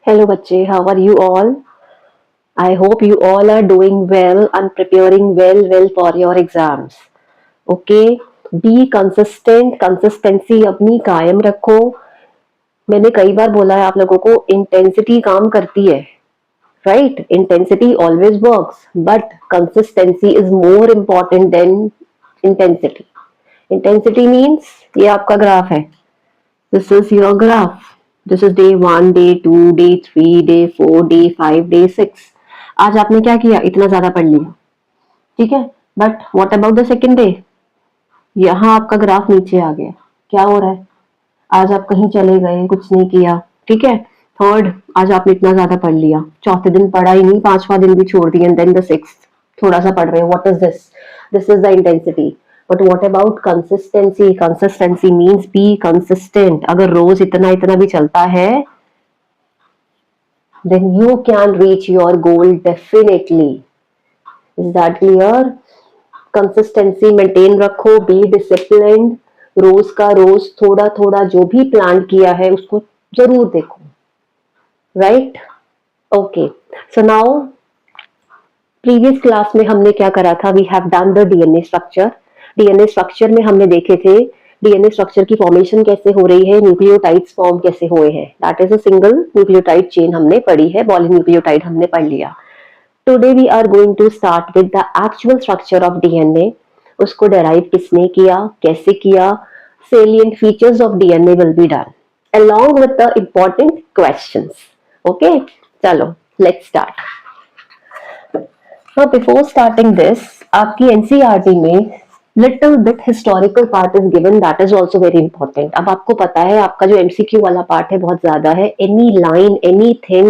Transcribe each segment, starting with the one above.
Hello बच्चे, how are you all? I hope you all are doing well and preparing well for your exams. Okay, be consistent, consistency अपनी कायम रखो. मैंने कई बार बोला है आप लोगों को इंटेंसिटी काम करती है, right? Intensity always works, but consistency is more important than intensity. Intensity means ये आपका ग्राफ है. This is your graph. This is day 1, day 2, day 3, day 4, day 5, day 6. आज आपने क्या किया? इतना ज्यादा पढ़ लिया, ठीक है. But what about the second day? यहाँ आपका ग्राफ नीचे आ गया. क्या हो रहा है? आज आप कहीं चले गए, कुछ नहीं किया, ठीक है. थर्ड, आज आपने इतना ज्यादा पढ़ लिया. चौथे दिन पढ़ा ही नहीं, पांचवा दिन भी छोड़ दिया. देन द सिक्स्थ थोड़ा सा पढ़ रहे हो. What is this? This is the intensity. But what about consistency? Consistency means be consistent. अगर रोज इतना इतना भी चलता है, then you can reach your goal definitely. Is that clear? Consistency maintain रखो, be disciplined. रोज का रोज थोड़ा थोड़ा जो भी प्लान किया है उसको जरूर देखो, right? Okay, so now previous class में हमने क्या करा था? We have done the DNA structure. DNA structure में हमने देखे थे डीएनए स्ट्रक्चर की फॉर्मेशन कैसे हो रही है, न्यूक्लियोटाइड्स फॉर्म कैसे हुए हैं. That is a single nucleotide chain हमने पढ़ी है, पॉलीन्यूक्लियोटाइड हमने पढ़ लिया. Today we are going to start with the actual structure of DNA. उसको डेराइव किसने किया, कैसे किया, salient features of DNA will be done along with the important questions. Okay, चलो let's start. Now before starting this, आपकी NCERT में little bit historical part is given, that is also very important. अब आपको पता है आपका जो MCQ वाला पार्ट है बहुत ज्यादा है. Any line, anything,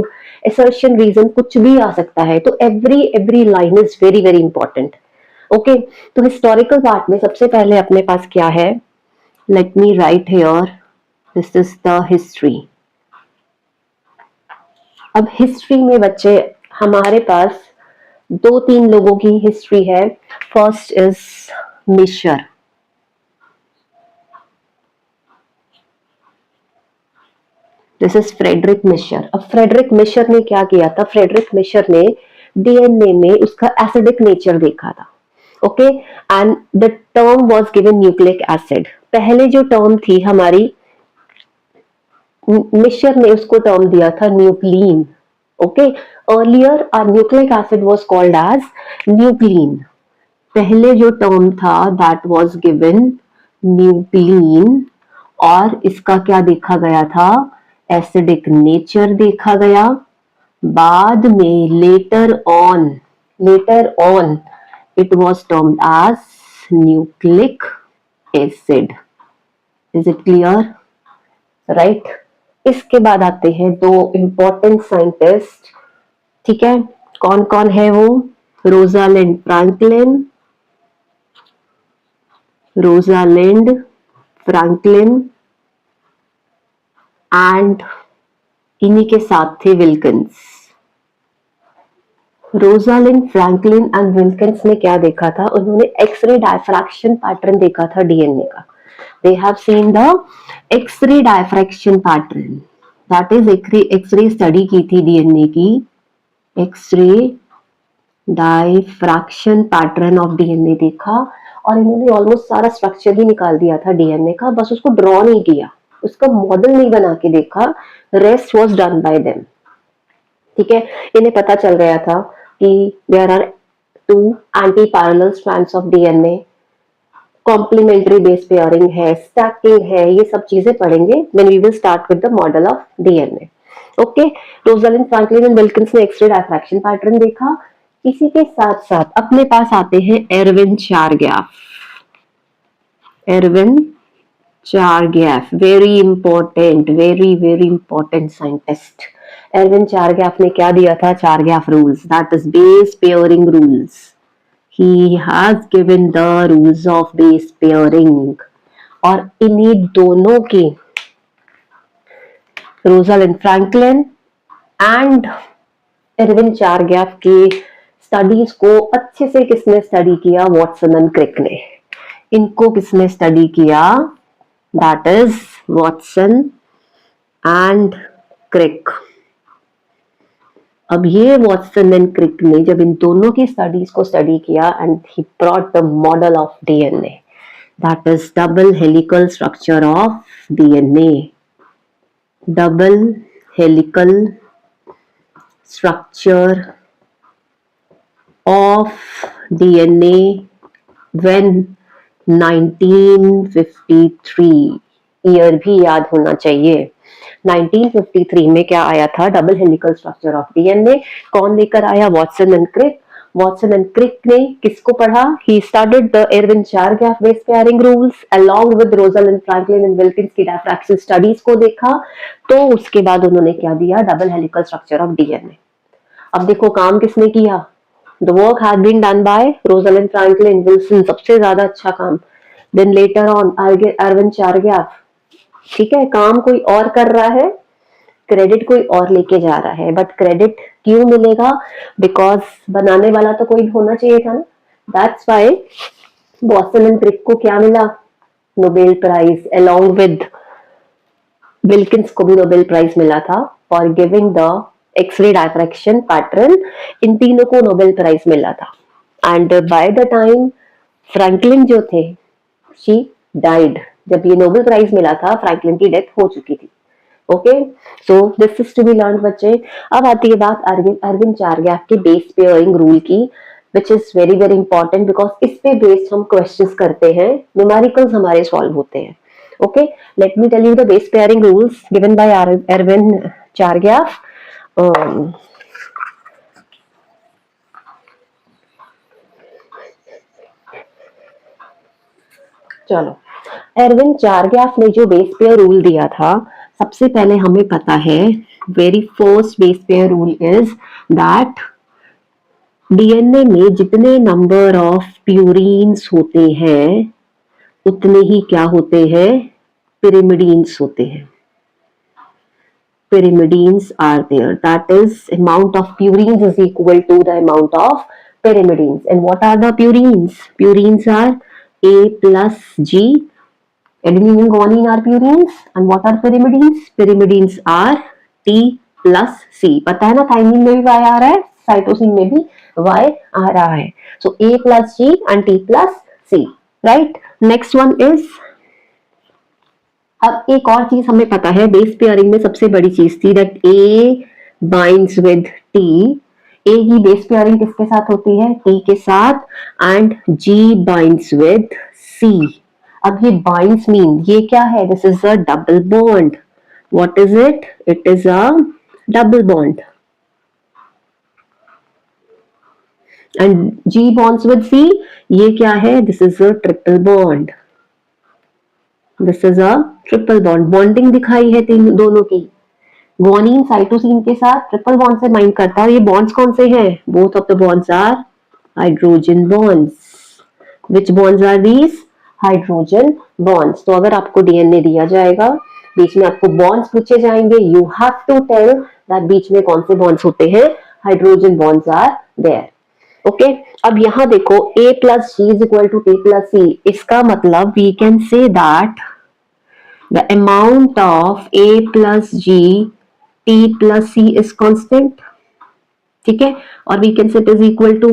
assertion, reason कुछ भी आ सकता है. तो every line is very important. Okay, तो historical part में सबसे पहले अपने पास क्या है? Let me write here. This is the history. अब history में बच्चे हमारे पास दो तीन लोगों की हिस्ट्री है. First is Miescher. This is Friedrich Miescher. अब फ्रेडरिक मिशर ने क्या किया था? फ्रेडरिक मिशर ने डीएनए में उसका एसिडिक नेचर देखा था. Okay, and the term was given nucleic acid. पहले जो टर्म थी हमारी, मिशर ने उसको टर्म दिया था nuclein. Okay, earlier our nucleic acid was called as nuclein. पहले जो टर्म था that was given nuclein, और इसका क्या देखा गया था? एसिडिक नेचर देखा गया. बाद में later on it was termed as nucleic acid. Is it clear? Right? इसके बाद आते हैं दो इंपॉर्टेंट साइंटिस्ट. ठीक है, कौन कौन है वो? रोजालिंड फ्रैंकलिन एंड इन्हीं के साथ थे Wilkins. Rosalind, Franklin and Wilkins ने क्या देखा था? उन्होंने एक्सरे डायफ्रैक्शन पैटर्न देखा था डीएनए का. They have seen the X-ray diffraction pattern. That is X-ray study की थी डीएनए की. X-ray diffraction pattern of DNA देखा, और इन्होंने ऑलमोस्ट सारा स्ट्रक्चर ही निकाल दिया था डीएनए का. बस उसको ड्रॉ नहीं किया, उसका मॉडल नहीं बना के देखा. Rest was done by them. ठीक है, इन्हें पता चल गया था कि there are two anti parallel strands of DNA. Complementary base pairing है, स्टैकिंग है, ये सब चीजें पढ़ेंगे when we will start with the model of DNA. Okay, Rosalind, Franklin and Wilkins ने एक्सरे डायफ्रैक्शन पैटर्न देखा. इसी के साथ साथ अपने पास आते हैं Erwin Chargaff. Very important scientist. Erwin Chargaff ने क्या दिया था? Chargaff rules, that is base pairing rules. He has given the rules of base pairing. और इन्हीं दोनों की, रोजालिंड फ्रैंकलिन एंड एरविन चारगैफ की स्टडीज को अच्छे से किसने स्टडी किया? वॉटसन एंड क्रिक ने. इनको किसने स्टडी किया? That is Watson and Crick. अब ये वॉटसन एंड क्रिक ने जब इन दोनों की स्टडीज को स्टडी किया and he brought the model of DNA, that is double helical structure of DNA, double helical structure of DNA when 1953, year भी याद होना चाहिए। 1953 में क्या आया था? Double helical structure of DNA. कौन लेकर आया? Watson and Crick. Watson and Crick ने किसको पढ़ा? He studied the Erwin Chargaff base pairing rules along with Rosalind Franklin and Wilkins की डायफ्रैक्शन स्टडीज को देखा, तो उसके बाद उन्होंने क्या दिया? Double helical structure of DNA. अब देखो काम किसने किया? The work had been done by Rosalind Franklin, Wilson, सबसे ज्यादा अच्छा काम। Then later on Erwin Chargaff। ठीक है, काम कोई और कर रहा है, क्रेडिट कोई और लेके जा रहा है, बट क्रेडिट क्यों मिलेगा? बिकॉज बनाने वाला तो कोई होना चाहिए था ना। That's why Watson and Crick को क्या मिला? Nobel prize. Along with Wilkins को भी नोबेल प्राइज मिला था for giving the X ray diffraction pattern. इन तीनों को नोबेल प्राइज मिला था। And by the time Franklin जो थे, शी डाइड। जब ये नोबेल प्राइज मिला था, फ्रैंकलिन की डेथ हो चुकी थी। Okay, so this is to be learn बच्चे। अब आती है बात अरविंद चारगैफ के बेस पेयरिंग रूल की, which is very very important because इस पे बेस्ड हम क्वेश्चंस करते हैं, न्यूमेरिकल्स हमारे सॉल्व होते हैं। Okay, let me tell you the base pairing rules given by Erwin Chargaff. चलो, एरविन चारगैफ ने जो बेस पेयर रूल दिया था, सबसे पहले हमें पता है very first base pair rule is that DNA में जितने नंबर ऑफ प्यूरीन्स होते हैं उतने ही क्या होते हैं? पिरिमिडीन्स होते हैं। pyrimidines are there, that is amount of purines is equal to the amount of pyrimidines. And what are the purines? Purines are A plus G. Adenine and guanine are purines. And what are pyrimidines? Pyrimidines are T plus C. पता है ना, thymine में भी Y आ रहा है, cytosine में भी Y आ रहा है। So A plus G and T plus C, right? Next one is, अब एक और चीज हमें पता है, बेस पेयरिंग में सबसे बड़ी चीज थी that A binds with T. A की बेस पेयरिंग किसके साथ होती है? टी के साथ। And G binds with C. अब ये बाइंड्स मीन ये क्या है? This is a double bond. What is it? It is a double bond. And G bonds with C, ये क्या है? This is a triple bond. This is a triple bond. Bonding दिखाई है तीन दोनों की। गुआनिन साइटोसिन के साथ ट्रिपल बॉन्ड से बाइंड करता है। ये बॉन्ड्स कौन से हैं? Both of the bonds are hydrogen bonds. Which bonds are these? Hydrogen bonds. तो अगर आपको डीएनए दिया जाएगा, बीच में आपको बॉन्ड्स पूछे जाएंगे, you have to tell that बीच में कौन से बॉन्ड्स होते हैं? Hydrogen bonds are there. Okay, अब यहां देखो A plus G is equal to T plus C। इसका मतलब we can say that the amount of A plus G T plus C is constant। ठीक है, और we can say it is equal to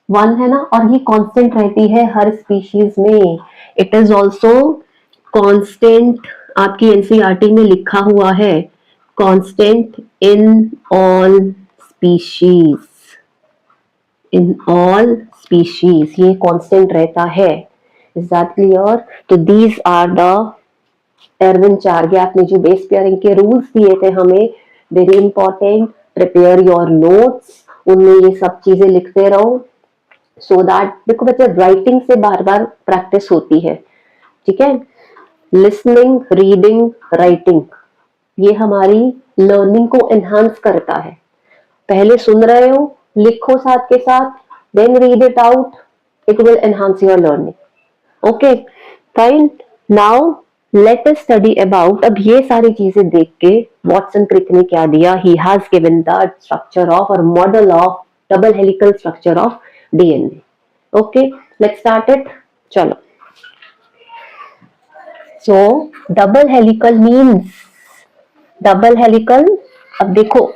1 है ना, और ये constant रहती है हर स्पीशीज में। इट इज ऑल्सो कांस्टेंट, आपकी एनसीईआरटी में लिखा हुआ है, constant in all species. In all species ये कांस्टेंट रहता है। Is that clear? तो these are the Erwin Chargaff ने जो बेस पेयरिंग के रूल्स दिए थे हमें, very important. Prepare your notes, उनमें ये सब चीजें लिखते रहो सो दैट, देखो बच्चे राइटिंग से बार बार प्रैक्टिस होती है, ठीक है। लिसनिंग, रीडिंग, राइटिंग, ये हमारी लर्निंग को एनहांस करता है। पहले सुन रहे हो, लिखो साथ के साथ, then read it out, it will enhance your learning. Okay fine, now let us study about, अब ये सारी चीजें देख के वॉटसन क्रिक ने क्या दिया, he has given the structure of और model of double helical structure of DNA. Okay let's start it, चलो। So double helical means, double helical, अब देखो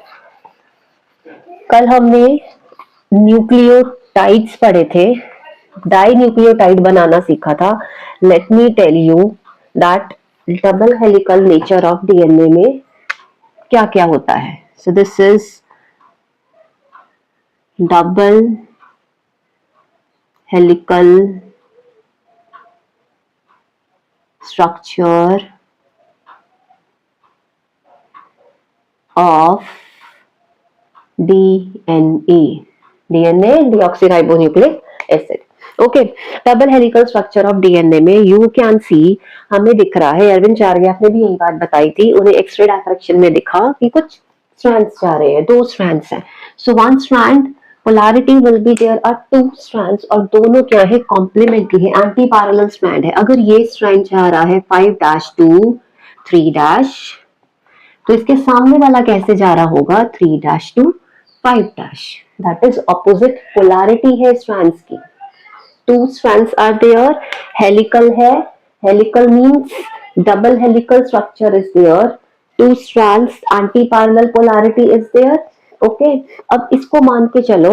कल हमने न्यूक्लियोटाइड्स पढ़े थे, डाई न्यूक्लियोटाइड बनाना सीखा था. Let me tell you that double helical nature of DNA में क्या क्या होता है. So this is double helical structure of DNA. DNA deoxyribonucleic acid. Okay, double helical structure of DNA में यू कैन सी, हमें दिख रहा है, अरविंद चारग्याफ ने भी यही बात बताई थी, उन्हें एक्स-रे डायफ्रैक्शन में दिखा कि कुछ स्ट्रैंड्स जा रहे हैं, 2 स्ट्रैंड्स हैं. So one strand polarity will be there are 2 strands, और दोनों क्या है, कॉम्प्लीमेंट्री है, एंटी पैरेलल स्ट्रैंड है. अगर ये स्ट्रैंड जा रहा है 5' 3' तो इसके सामने वाला कैसे जा रहा होगा, 3' 5'. दैट इज ऑपोजिट पोलैरिटी है स्ट्रैंड्स की. 2 strands are there, helical है, helical means double helical structure is there, 2 strands, anti-parallel polarity is there. Okay, अब इसको मान के चलो,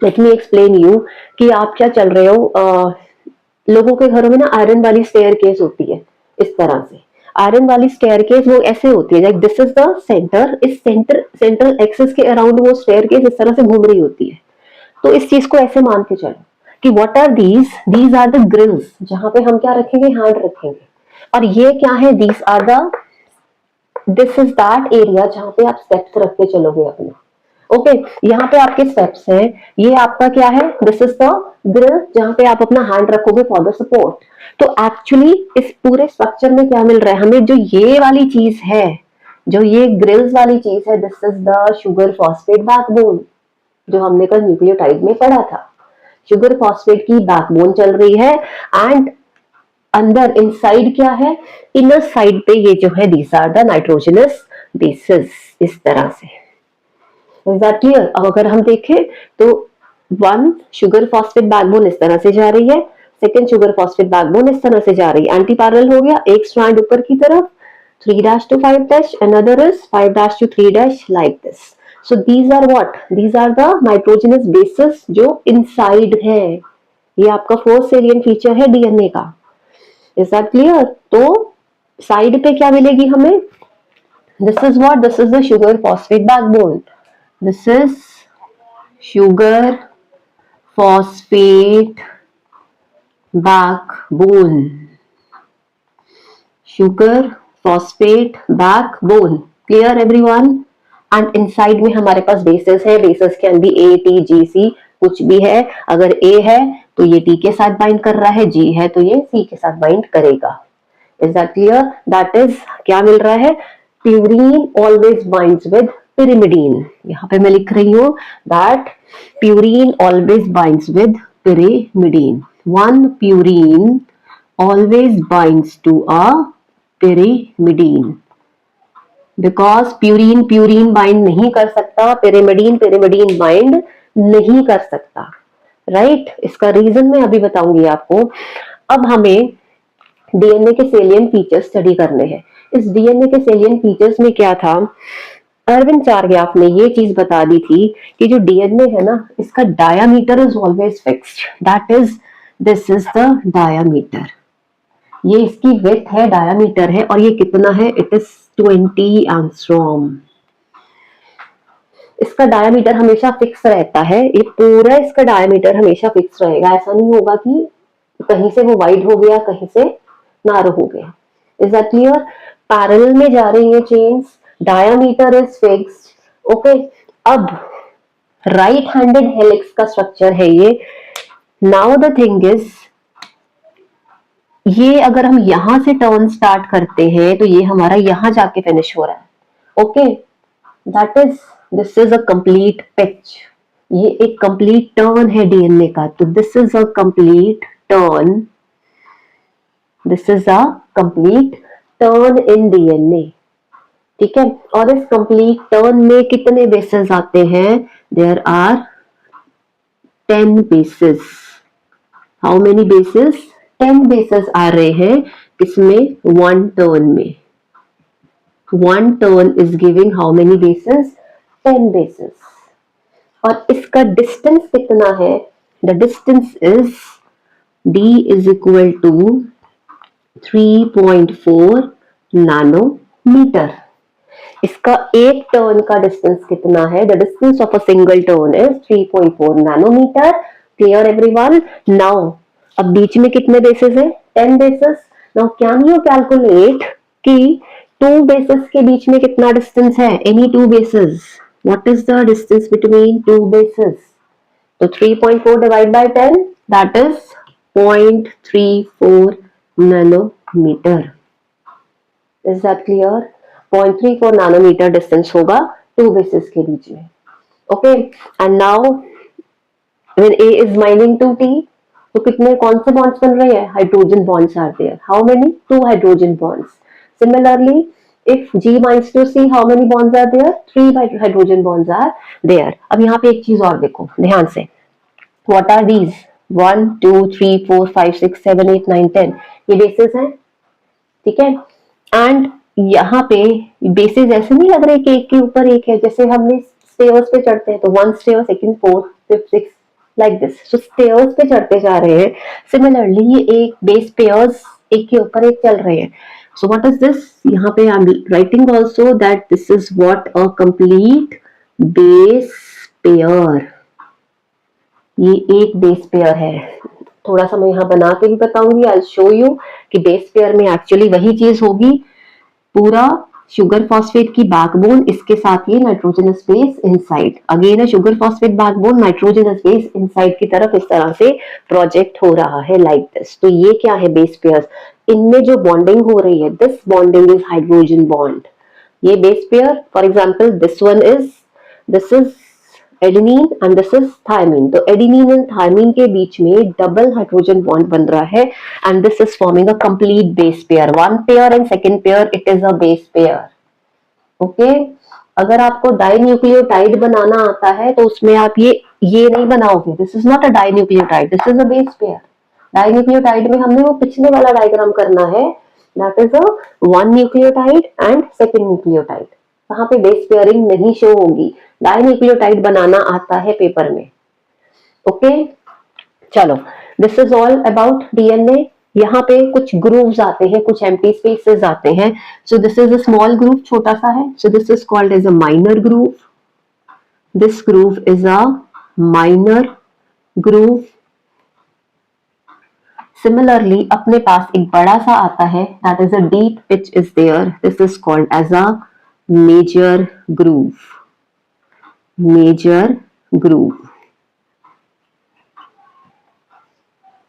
let me explain you कि आप क्या चल रहे हो. लोगों के घरों में ना आयरन वाली स्टेयर केस होती है, इस तरह से आयरन वाली स्टेयर केस वो ऐसे होती है, like this is the centre, इस सेंट्रल एक्सिस के अराउंड वो स्टेयर केस इस तरह से घूम रही होती है. तो इस चीज को ऐसे मान के चलो कि what are these are the grills, जहां पे हम क्या रखेंगे, हैंड रखेंगे. और ये क्या है, दिस इज दैट एरिया जहां पे आप स्टेप्स रख के चलोगे अपने. ओके, यहाँ पे आपके स्टेप्स हैं, ये आपका क्या है, दिस इज द ग्रिल जहां पे आप अपना हैंड रखोगे फॉर द सपोर्ट. तो एक्चुअली इस पूरे स्ट्रक्चर में क्या मिल रहा है हमें, जो ये वाली चीज है, जो ये ग्रिल्स वाली चीज है, this is the sugar phosphate backbone, जो हमने कल न्यूक्लियोटाइड में पढ़ा था. शुगर फॉस्फेट की बैकबोन चल रही है, एंड अंदर इनसाइड क्या है, इनर साइड पे ये जो है, these are the nitrogenous bases, इस तरह से. Is that clear? अब अगर हम देखें तो 1 शुगर फॉस्फेट बैकबोन इस तरह से जा रही है, सेकेंड शुगर फॉस्फेट बैकबोन इस तरह से जा रही है, एंटी पैरेलल हो गया, एक स्ट्रैंड ऊपर की तरफ 3' 5', another is 5' 3' like this. So these are what? These are the nitrogenous bases जो inside है. ये आपका फोर्थ सेलिएंट फीचर है डीएनए का. Is that clear? तो साइड पे क्या मिलेगी हमें? This is what? This is the sugar phosphate backbone. This is sugar phosphate backbone. Sugar phosphate backbone. Clear everyone? And inside में हमारे पास बेसेस है, bases can be A T G C, कुछ भी है. अगर ए है तो ये टी के साथ बाइंड कर रहा है, जी है तो ये सी के साथ बाइंड करेगा. Is that clear? That is क्या मिल रहा है, purine always binds with pyrimidine. यहाँ पे मैं लिख रही हूँ that purine always binds with pyrimidine. 1 purine always binds to a pyrimidine. Because purine bind नहीं कर सकता, pyrimidine बाइंड नहीं कर सकता. राइट? इसका रीजन मैं अभी बताऊंगी आपको. अब हमें डीएनए के सेलिएंट फीचर्स स्टडी करने हैं. इस डीएनए के सेलिएंट फीचर्स में क्या था, अरविंद चारग्याफ ने ये चीज बता दी थी कि जो डीएनए है ना, इसका diameter is always fixed. That is, this is the diameter. ये इसकी विड्थ है, डायामीटर है, और ये कितना है, इट इज 20 एंगस्ट्रॉम. इसका डायामीटर हमेशा फिक्स रहता है, ये पूरा इसका डायामीटर हमेशा फिक्स रहेगा. ऐसा नहीं होगा कि कहीं से वो वाइड हो गया, कहीं से नारो हो गया. Is that clear? पैरेलल में जा रही है chains, diameter is fixed. Okay, अब राइट हैंडेड हेलिक्स का स्ट्रक्चर है ये. नाउ द थिंग इज, ये अगर हम यहां से टर्न स्टार्ट करते हैं तो ये हमारा यहां जाके फिनिश हो रहा है. Okay, that is, this is a complete pitch. ये एक कंप्लीट टर्न है डीएनए का. तो this is a complete turn, this is a complete turn in DNA. ठीक है? और इस कंप्लीट टर्न में कितने बेसेस आते हैं? There are 10 bases. How many bases? 10 bases आ रहे हैं किसमें? 1 टर्न में. 1 turn is giving how many bases? 10 bases. और इसका डिस्टेंस कितना है? The distance is d is equal to 3.4 nanometre. इसका एक टर्न का डिस्टेंस कितना है? The distance of a single turn is 3.4 nanometre. Clear everyone? Now अब बीच में कितने बेसिस है? 10 basis. Now can you calculate कि 2 बेसिस के बीच में कितना डिस्टेंस है? Any 2 bases, what is the distance between 2 bases? तो 3.4 divide by 10, that is 0.34 nanometre. Is that clear? 0.34 nanometre distance होगा 2 बेसिस के बीच में। Okay, and now when A is binding to T, तो कितने कौन से बॉन्ड्स बन रहे हैं? Hydrogen bonds are there. How many? 2 hydrogen bonds. Similarly if G binds to C, how many bonds are there? 3 hydrogen bonds are there. अब यहाँ पे एक चीज और देखो ध्यान से, what are these? 1 2 3 4 5 6 7 8 9 10, ये बेसिस हैं, ठीक है। एंड यहाँ पे बेसिस ऐसे नहीं लग रहे कि एक के ऊपर एक है, जैसे हमने स्टेयर्स पे चढ़ते हैं तो 1 stair, second, 4th, 5th, 6th, like this. So stairs पे चढ़ते जा रहे हैं। सिमिलरली ये एक बेस पेयर्स एक के ऊपर एक चल रहे हैं। So what is this? यहाँ पे आई am writing also that this is what a complete base pair. ये एक बेस पेयर है। थोड़ा सा मैं यहाँ बना के भी बताऊंगी, आई शो यू कि बेस पेयर में एक्चुअली वही चीज होगी, पूरा शुगर फॉस्फेट की बैकबोन, इसके साथ ये nitrogenous base inside, again sugar phosphate backbone, nitrogenous base inside की तरफ इस तरह से प्रोजेक्ट हो रहा है लाइक दिस। तो ये क्या है? Base pairs. इनमें जो बॉन्डिंग हो रही है, this bonding is hydrogen bond. ये base pair, for example this is adenine and this is thymine. तो एडेनिन एंड थायमिन के बीच में डबल हाइड्रोजन बॉन्ड बन रहा है and this is forming a complete base pair. One pair and second pair, it is a base pair. Okay, अगर आपको dinucleotide बनाना आता है तो उसमें आप ये नहीं बनाओगे, this is not a dinucleotide, this is a base pair. Dinucleotide में हमने वो पिछले वाला डायग्राम करना है, that is a one nucleotide and second nucleotide. वहां पे बेस पेयरिंग नहीं शो होगी, डाइन्यूक्लियोटाइड बनाना आता है पेपर में। ओके, चलो, this is all about DNA. यहाँ पे कुछ ग्रूव्स आते हैं, कुछ एम्प्टी स्पेसेस आते हैं। So this is a small groove, छोटा सा है, so this is called as a minor groove. This groove is a minor groove. Similarly अपने पास एक बड़ा सा आता है, that is a deep pitch is there, this is called as a major groove. Major groove,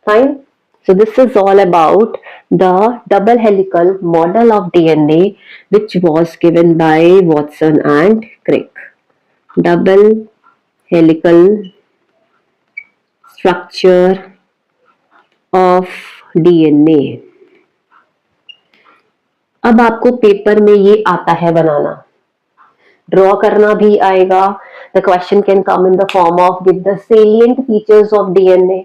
fine. So this is all about the double helical model of DNA which was given by Watson and Crick. Double helical structure of DNA. अब आपको paper में ये आता है बनाना, draw करना भी आएगा। The question can come in the form of give the salient features of DNA.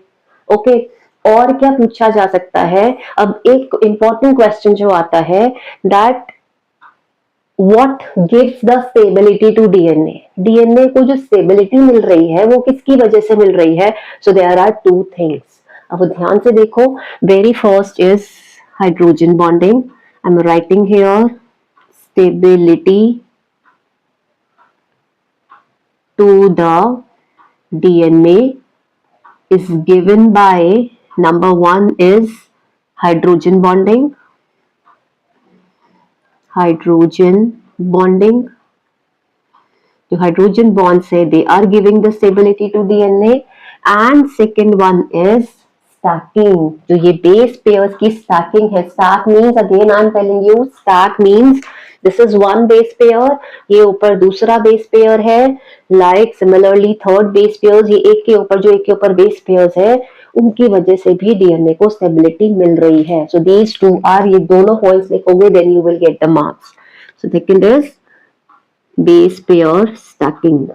Okay, और क्या पूछा जा सकता है? अब एक इंपॉर्टेंट क्वेश्चन जो आता है, that what gives the stability to DNA. DNA को जो स्टेबिलिटी मिल रही है वो किसकी वजह से मिल रही है? So there are two things. अब ध्यान से देखो, very first is hydrogen bonding. I am writing here stability to the DNA is given by, number one is hydrogen bonding. Hydrogen bonding. जो हाइड्रोजन bonds है, they are giving the stability to DNA. And second one is stacking. जो ये base pairs की stacking है, stack means again I am telling you, stack means this is one base pair, ये ऊपर दूसरा base pair है, like similarly third base pairs, ये एक के ऊपर जो एक के ऊपर base pairs है, उनकी वजह से भी डीएनए को स्टेबिलिटी मिल रही है। सो दीज टू आर, ये दोनों पॉइंट्स लिखोगे, then you will get the marks. So second is base pair stacking.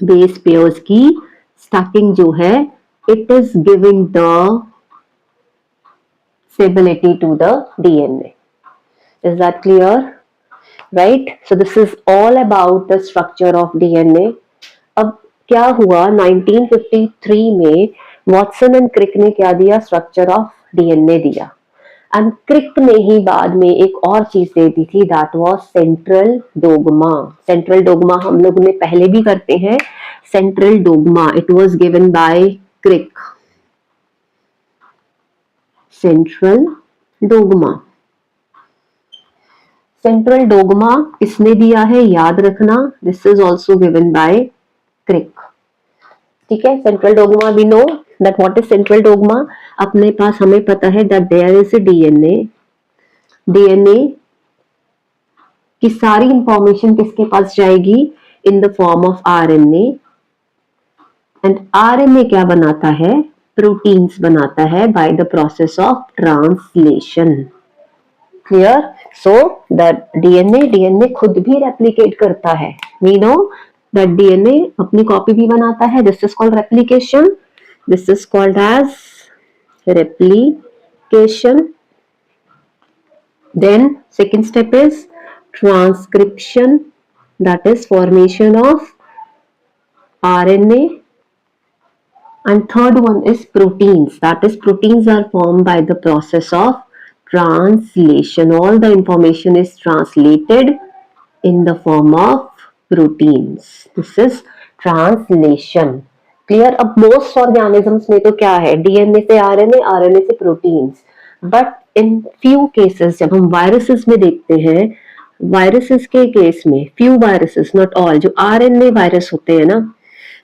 Base pairs की स्टैकिंग जो है, it is giving the stability to the DNA. Is that clear? Right. So this is all about the structure of DNA. अब क्या हुआ 1953 में Watson and Crick ने क्या दिया, स्ट्रक्चर ऑफ डीएनए दिया. एंड क्रिक ने ही बाद में एक और चीज दे दी थी, that was central dogma. Central dogma हम लोग ने पहले भी करते हैं. Central dogma, it was given by Crick. Central dogma, central dogma इसने दिया है, याद रखना. This is also given by Crick. ठीक है. Central dogma we know that what is central dogma. अपने पास हमें पता है that there is a DNA. DNA की सारी इंफॉर्मेशन किसके पास जाएगी, in the form of RNA. And RNA क्या बनाता है, प्रोटीन्स बनाता है by the process of translation. Clear. So the DNA खुद भी रेप्लिकेट करता है. वी नो दैट डीएनए अपनी कॉपी भी बनाता है. This is called replication. This is called as replication. Then second step is transcription, that is formation of RNA. And third one is proteins, that is proteins are formed by the process of translation. All the information is translated in the form of proteins. This is translation. Clear. अब most organisms में तो क्या है, DNA से RNA, RNA से proteins. But in few cases जब हम viruses में देखते हैं, वायरसेस के केस में फ्यू वायरसेस, नॉट ऑल, जो आरएनए वायरस होते हैं ना,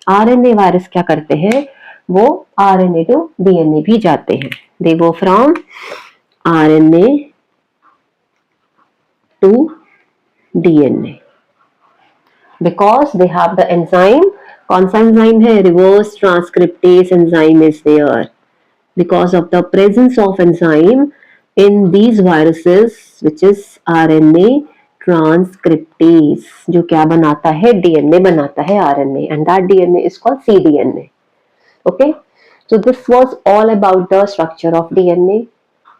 आरएनए वायरस क्या करते हैं, वो आरएनए टू डीएनए भी जाते हैं. They go from RNA to DNA because they have the enzyme. कौन सा एंजाइम है, reverse transcriptase enzyme is there. Because of the presence of enzyme in these viruses which is RNA transcriptase, जो क्या बनाता है, डीएनए बनाता है RNA, and that DNA is called cDNA. okay, so this was all about the structure of DNA.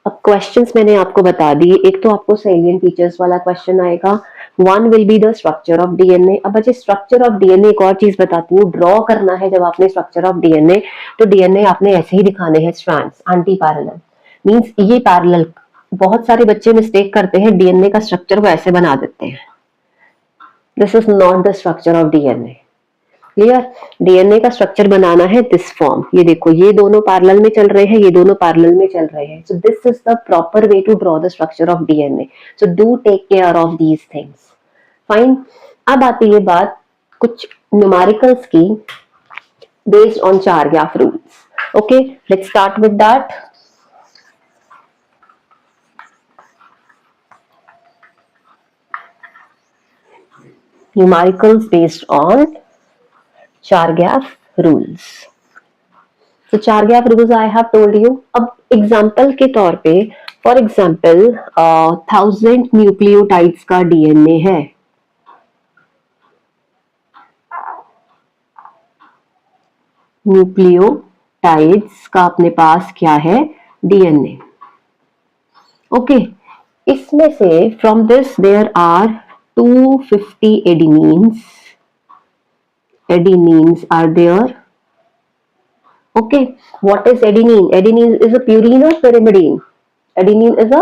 अब questions मैंने आपको बता दिए. एक तो आपको salient features वाला क्वेश्चन आएगा. One will be the structure of DNA. अब बच्चे स्ट्रक्चर ऑफ डीएनए एक और चीज बताती हूँ, ड्रॉ करना है जब आपने स्ट्रक्चर ऑफ डीएनए, तो डीएनए आपने ऐसे ही दिखाने हैं, स्ट्रैंड्स एंटी पैरेलल. मींस ये पैरेलल. बहुत सारे बच्चे मिस्टेक करते हैं, डीएनए का स्ट्रक्चर वो ऐसे बना देते हैं. This is not the structure of DNA. Clear. DNA का स्ट्रक्चर बनाना है दिस फॉर्म. ये देखो, ये दोनों पैरेलल में चल रहे हैं, ये दोनों पैरेलल में चल रहे हैं. So this is the proper way to draw the structure of DNA. So do take care of these things. Fine. अब आती है बात कुछ न्यूमेरिकल्स की based on Chargaff rules. Okay, let's start with that. Numericals based on Chargaff rules. So Chargaff rules I have told you. अब example के तौर पे, फॉर एग्जाम्पल 1000 न्यूक्लियोटाइड्स का डीएनए है. न्यूक्लियोटाइड्स का अपने पास क्या है, डीएनए. ओके, इसमें से from this there are 250 adenines. Adenines are there. Okay, what is adenine? Adenine is a purine or pyrimidine? Adenine is a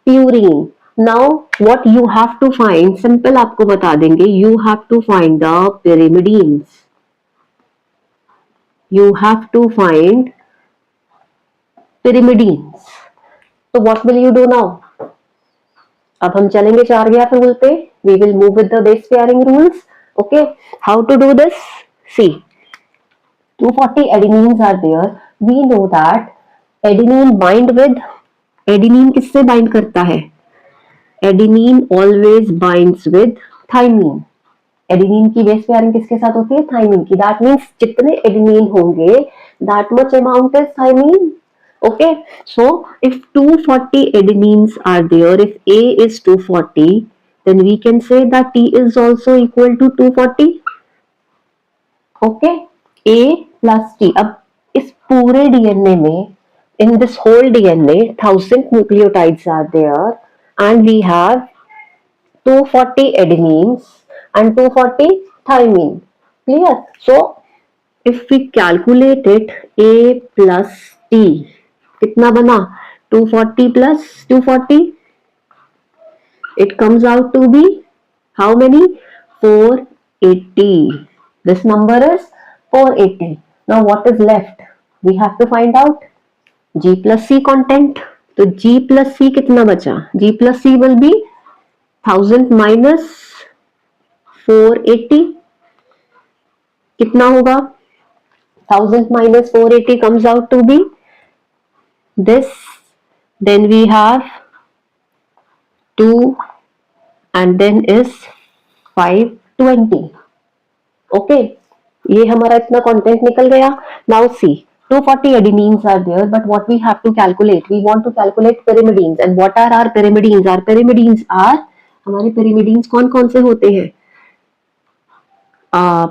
purine. Now what you have to find, simple आपको बता देंगे, you have to find the pyrimidines. You have to find pyrimidines. So what will you do now? अब हम चलेंगे चार-ग्राफ rule पे. We will move with the base pairing rules. Okay, how to do this? See, 240 adenines are there. We know that adenine bind with, adenine किससे bind करता है? Adenine always binds with thymine. Adenine की base pairing किसके साथ होती है? Thymine की. That means जितने adenine होंगे, that much amount is thymine. Okay, so if 240 adenines are there, if A is 240, then we can say that T is also equal to 240. Okay, A plus T. अब इस पूरे DNA में, in this whole DNA, 1000 nucleotides are there, and we have 240 adenines and 240 thymine. Clear? So if we calculate it, A plus T कितना बना? 240 plus 240, it comes out to be how many? 480. This number is 480. Now what is left? We have to find out G plus C content. तो G plus C कितना बचा? G plus C will be 1000 minus 480. कितना होगा? 1000 minus 480 comes out to be this. Then we have 2 and then is 520. Okay, ये हमारा इतना content निकल गया. Now see, 240 adenines are there, but what we have to calculate? We want to calculate pyrimidines. And what are our pyrimidines? Our pyrimidines are, हमारे pyrimidines कौन कौन से होते हैं?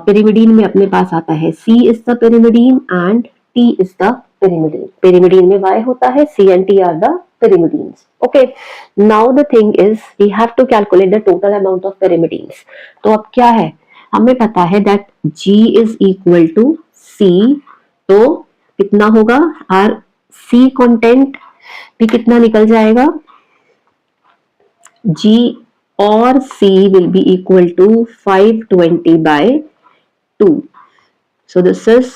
pyrimidine में अपने पास आता है C is the pyrimidine and T is the pyrimidine. pyrimidine में Y होता है, C and T are the pyrimidines. Okay, now the thing is we have to calculate the total amount of pyrimidines. तो अब क्या है? हमें पता है that G is equal to C. तो कितना होगा? और C content भी कितना निकल जाएगा? G or C will be equal to 520 by 2. So this is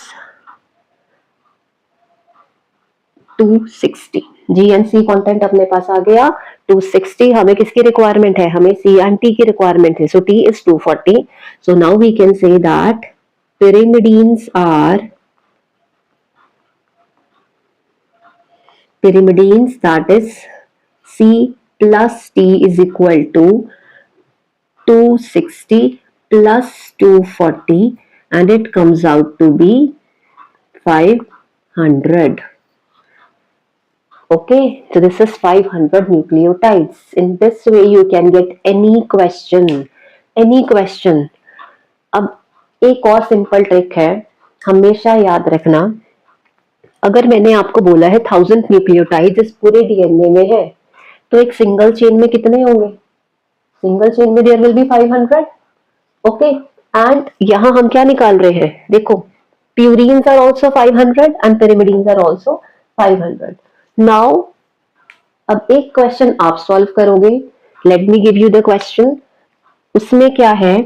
260. G and C content अपने पास आ गया 260. हमें किसकी रिक्वायरमेंट है? हमें C and T की रिक्वायरमेंट है. So T is 240. So now we can say that pyrimidines that is C plus T is equal to 260 plus 240 and it comes out to be 500. Okay, so this is 500 nucleotides. In this way you can get any question. अब एक और simple trick है, हमेशा याद रखना, अगर मैंने आपको बोला है 1000 न्यूक्लियोटाइड्स इस पूरे डीएनए में है, तो एक सिंगल चेन में कितने होंगे? सिंगल चेन में there will be 500. Okay, and यहां हम क्या निकाल रहे हैं? देखो, purines are also 500 and pyrimidines are also 500. Now अब एक क्वेश्चन आप सॉल्व करोगे. Let me give you the question. उसमें क्या है?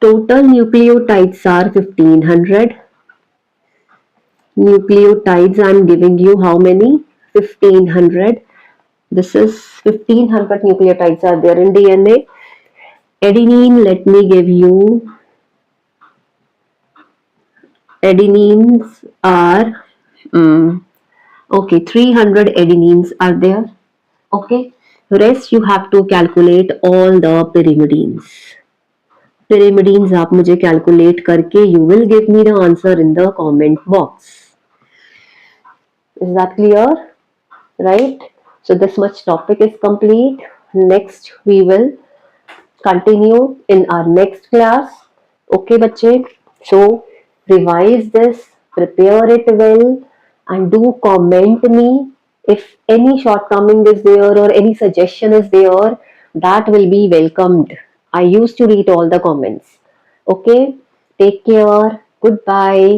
Total nucleotides are 1500. Nucleotides I'm giving you how many? 1500. This is 1500 nucleotides are there in DNA. Adenine, let me give you. Adenines are okay, 300 adenines are there. Okay, rest you have to calculate all the pyrimidines. Pyrimidines आप मुझे calculate करके you will give me the answer in the comment box. Is that clear? Right? So this much topic is complete. Next we will continue in our next class. Okay बच्चे, so revise this, prepare it well and do comment me if any shortcoming is there or any suggestion is there, that will be welcomed. I used to read all the comments. Okay, take care, goodbye.